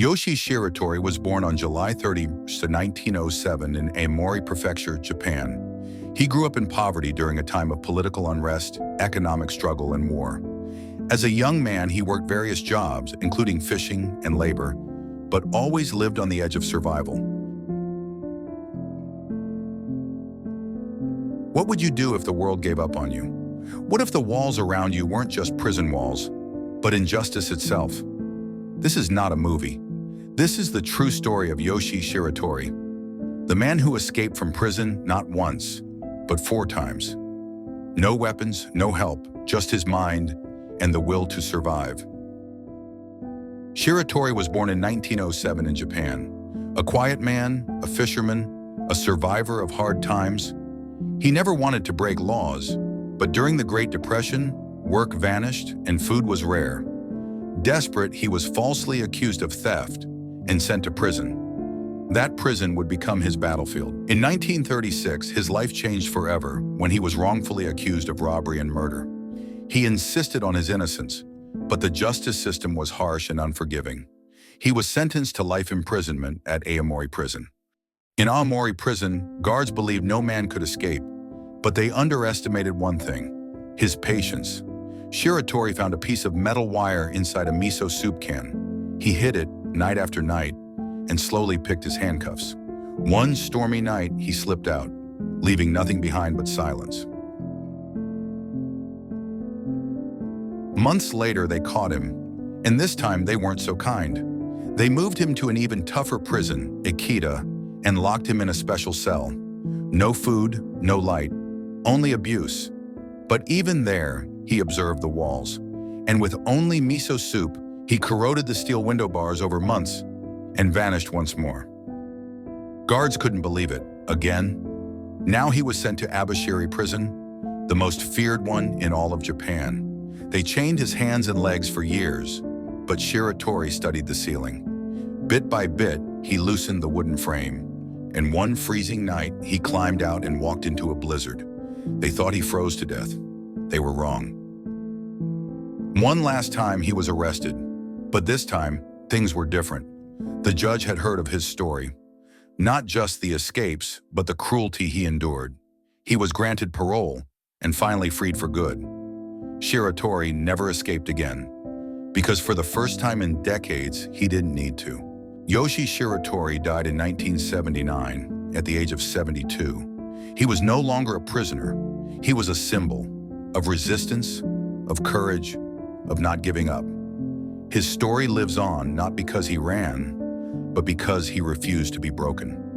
Yoshie Shiratori was born on July 30, 1907 in Aomori Prefecture, Japan. He grew up in poverty during a time of political unrest, economic struggle, and war. As a young man, he worked various jobs, including fishing and labor, but always lived on the edge of survival. What would you do if the world gave up on you? What if the walls around you weren't just prison walls, but injustice itself? This is not a movie. This is the true story of Yoshie Shiratori, the man who escaped from prison not once, but 4 times. No weapons, no help, just his mind and the will to survive. Shiratori was born in 1907 in Japan. A quiet man, a fisherman, a survivor of hard times. He never wanted to break laws, but during the Great Depression, work vanished and food was rare. Desperate, he was falsely accused of theft and sent to prison. That prison would become his battlefield. In 1936, his life changed forever when he was wrongfully accused of robbery and murder. He insisted on his innocence, but the justice system was harsh and unforgiving. He was sentenced to life imprisonment at Aomori Prison. In Aomori Prison, guards believed no man could escape, but they underestimated one thing: his patience. Shiratori found a piece of metal wire inside a miso soup can. He hid it night after night and slowly picked his handcuffs. One stormy night, he slipped out, leaving nothing behind but silence. Months later, they caught him, and this time they weren't so kind. They moved him to an even tougher prison, Ikeda, and locked him in a special cell. No food, no light, only abuse. But even there, he observed the walls. And with only miso soup, he corroded the steel window bars over months and vanished once more. Guards couldn't believe it. Again? Now he was sent to Abashiri Prison, the most feared one in all of Japan. They chained his hands and legs for years, but Shiratori studied the ceiling. Bit by bit, he loosened the wooden frame, and one freezing night, he climbed out and walked into a blizzard. They thought he froze to death. They were wrong. One last time, he was arrested, but this time, things were different. The judge had heard of his story, not just the escapes, but the cruelty he endured. He was granted parole and finally freed for good. Shiratori never escaped again, because for the first time in decades, he didn't need to. Yoshie Shiratori died in 1979 at the age of 72. He was no longer a prisoner. He was a symbol of resistance, of courage, of not giving up. His story lives on not because he ran, but because he refused to be broken.